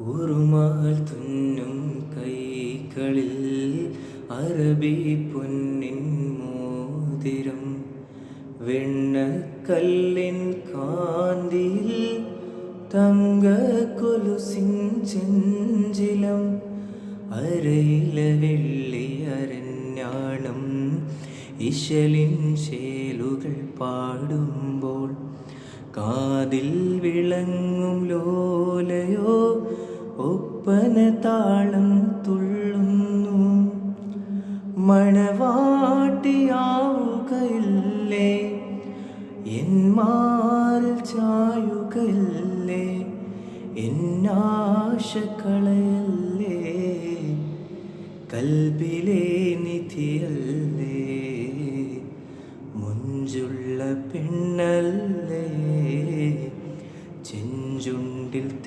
ഉറുമാൽ തുന്നും കൈകളിൽ അറബി പൊന്നിൻ മോതിരം, വെണ്ണക്കല്ലിൻ കാന്തിയിൽ തങ്ക കൊലുസിൻ ചെഞ്ചിലം, അരയില വെള്ളി അരഞ്ഞാണം ഇശലിൻ ശേലുകൾ പാടുമ്പോൾ, കാതിൽ വിളങ്ങും ലോലയോ ഒപ്പന താളം തുള്ളുന്നു. മണവാട്ടിയാവുകയില്ലേ, എൻ മാറിൽ ചായുകയില്ലേ, എന്നാശ കളയല്ലേ, കൽബിലെ